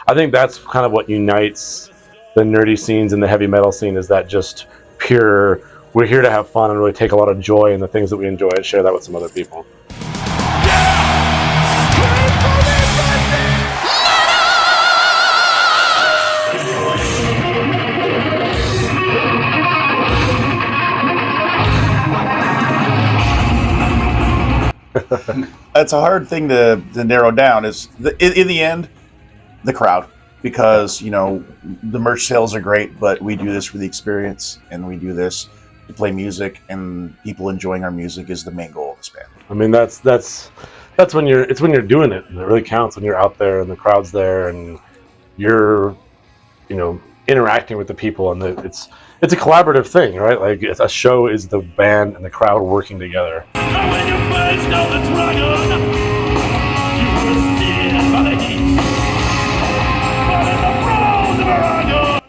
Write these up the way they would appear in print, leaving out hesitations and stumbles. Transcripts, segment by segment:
I think that's kind of what unites the nerdy scenes and the heavy metal scene, is that just pure, we're here to have fun and really take a lot of joy in the things that we enjoy and share that with some other people. That's a hard thing to narrow down. Is in the end, the crowd, because you know the merch sales are great, but we do this for the experience, and we do this to play music, and people enjoying our music is the main goal of this band. I mean, that's when you're doing it, and it really counts when you're out there and the crowd's there and you're, you know, interacting with the people, and it's a collaborative thing, right? Like a show is the band and the crowd working together.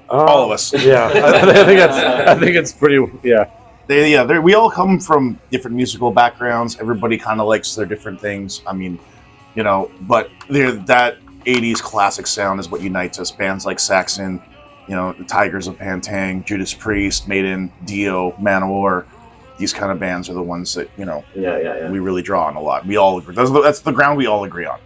All of us. Yeah, I think it's pretty. Yeah. We all come from different musical backgrounds. Everybody kind of likes their different things. I mean, you know, but that 80s classic sound is what unites us. Bands like Saxon, you know, the Tigers of Pantang, Judas Priest, Maiden, Dio, Manowar. These kind of bands are the ones that, you know, we really draw on a lot. We all agree. That's the ground we all agree on.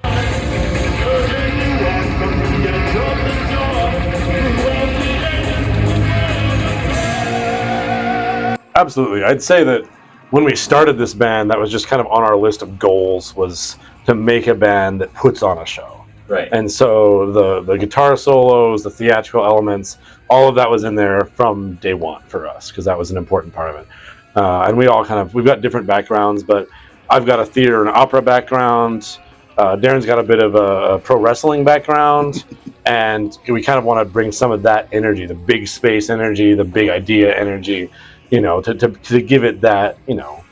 Absolutely. I'd say that when we started this band, that was just kind of on our list of goals, was to make a band that puts on a show. Right. And so the guitar solos, the theatrical elements, all of that was in there from day one for us, because that was an important part of it. And we all we've got different backgrounds, but I've got a theater and opera background. Darin's got a bit of a pro wrestling background. And we kind of want to bring some of that energy, the big space energy, the big idea energy, you know, to give it that, you know,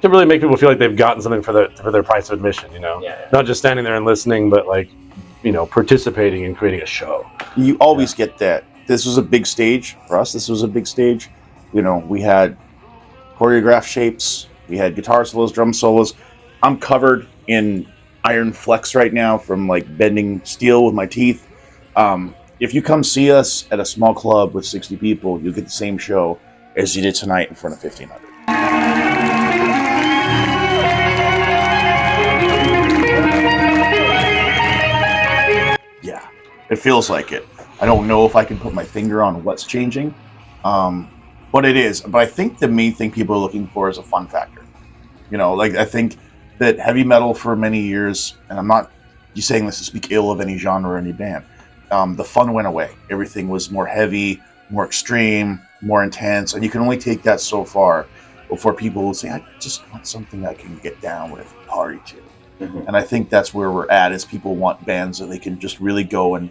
to really make people feel like they've gotten something for their price of admission, you know, not just standing there and listening, but like, you know, participating in creating a show. You always get that. This was a big stage for us. This was a big stage. You know, we had choreographed shapes. We had guitar solos, drum solos. I'm covered in iron flex right now from like bending steel with my teeth. If you come see us at a small club with 60 people, you'll get the same show as you did tonight in front of 1,500. Yeah, it feels like it. I don't know if I can put my finger on what's changing, but it is. But I think the main thing people are looking for is a fun factor. You know, like I think that heavy metal for many years, and I'm not saying this to speak ill of any genre or any band, the fun went away. Everything was more heavy, more extreme, more intense, and you can only take that so far before people will say, I just want something I can get down with, party to. Mm-hmm. And I think that's where we're at, is people want bands that they can just really go and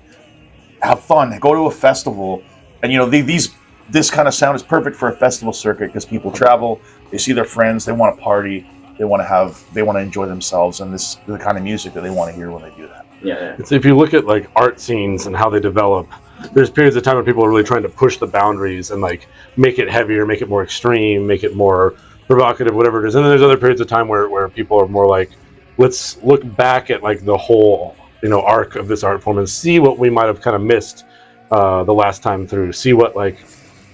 have fun, go to a festival. And you know, this kind of sound is perfect for a festival circuit, because people travel, they see their friends, they want to party, they want to enjoy themselves, and this is the kind of music that they want to hear when they do that. Yeah. It's, if you look at like art scenes and how they develop, there's periods of time when people are really trying to push the boundaries and like make it heavier, make it more extreme, make it more provocative, whatever it is. And then there's other periods of time where people are more like, let's look back at like the whole, you know, arc of this art form and see what we might have kind of missed the last time through. See what, like,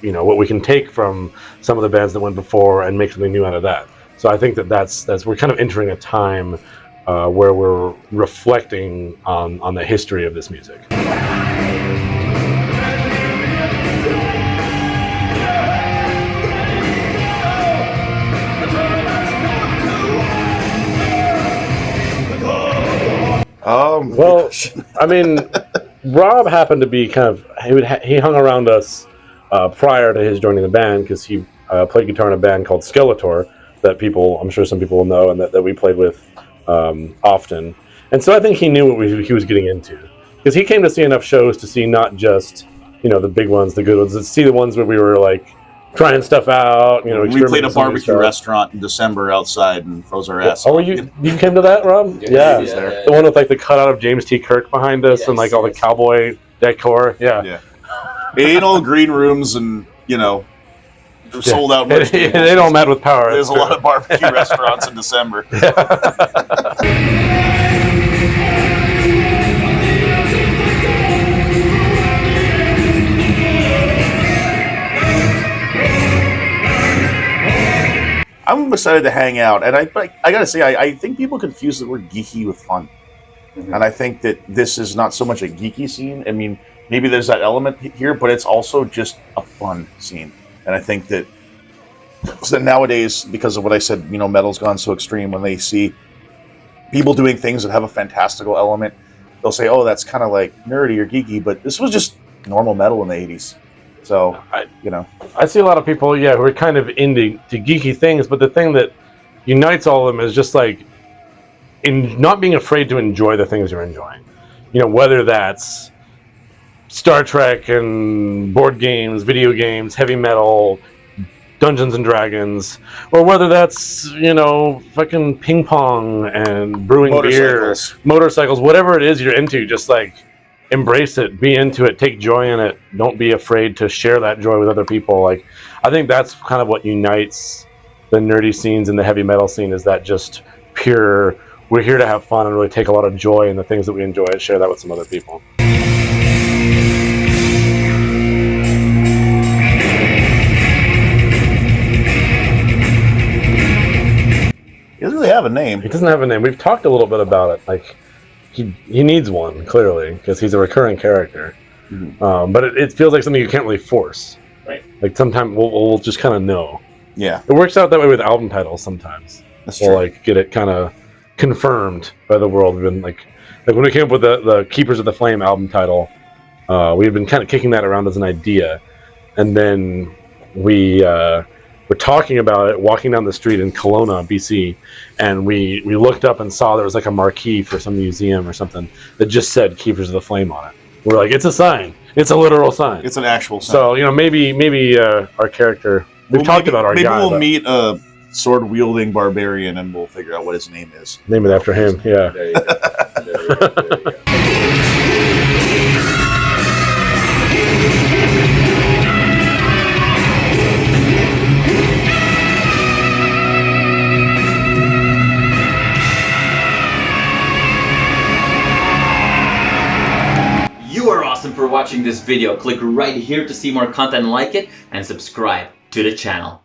you know, what we can take from some of the bands that went before and make something new out of that. So I think that's we're kind of entering a time where we're reflecting on the history of this music. Well, I mean, Rob happened to be kind of, he hung around us prior to his joining the band, because he played guitar in a band called Skeletor that I'm sure some people will know, and that we played with often. And so I think he knew what he was getting into, because he came to see enough shows to see not just, you know, the big ones, the good ones, to see the ones where we were like trying stuff out, you know. We played a barbecue restaurant in December outside and froze our ass. Oh, you came to that, Rob? Yeah. The one with like the cutout of James T. Kirk behind us, and like all the cowboy decor. Yeah. It ain't all green rooms and, you know, sold out. They don't met with power. There's a lot of barbecue restaurants in December. I'm excited to hang out, and I gotta say, I think people confuse the word geeky with fun, and I think that this is not so much a geeky scene. I mean, maybe there's that element here, but it's also just a fun scene, and I think that nowadays, because of what I said, you know, metal's gone so extreme. When they see people doing things that have a fantastical element, they'll say, "Oh, that's kind of like nerdy or geeky," but this was just normal metal in the '80s. So, you know, I see a lot of people, who are kind of into geeky things, but the thing that unites all of them is just like in not being afraid to enjoy the things you're enjoying. You know, whether that's Star Trek and board games, video games, heavy metal, Dungeons and Dragons, or whether that's, fucking ping pong and brewing beer, motorcycles, whatever it is you're into, just like embrace it, be into it, take joy in it. Don't be afraid to share that joy with other people. Like, I think that's kind of what unites the nerdy scenes and the heavy metal scene, is that just pure, we're here to have fun and really take a lot of joy in the things that we enjoy and share that with some other people. He doesn't really have a name. He doesn't have a name. We've talked a little bit about it. Like, he needs one, clearly, because he's a recurring character. Mm-hmm. But it feels like something you can't really force. Right. Like, sometimes we'll just kind of know. Yeah. It works out that way with album titles sometimes. That's true. We'll, like, get it kind of confirmed by the world. We've been, like when we came up with the Keepers of the Flame album title, we've been kind of kicking that around as an idea. And then we were talking about it, walking down the street in Kelowna, BC, and we looked up and saw there was like a marquee for some museum or something that just said Keepers of the Flame on it. We're like, it's a sign. It's a literal sign. It's an actual sign. So, maybe our character, we've talked about our guy. Maybe we'll meet a sword-wielding barbarian and we'll figure out what his name is. Name it after him, yeah. There you go. There you go. For watching this video. Click right here to see more content like it and subscribe to the channel.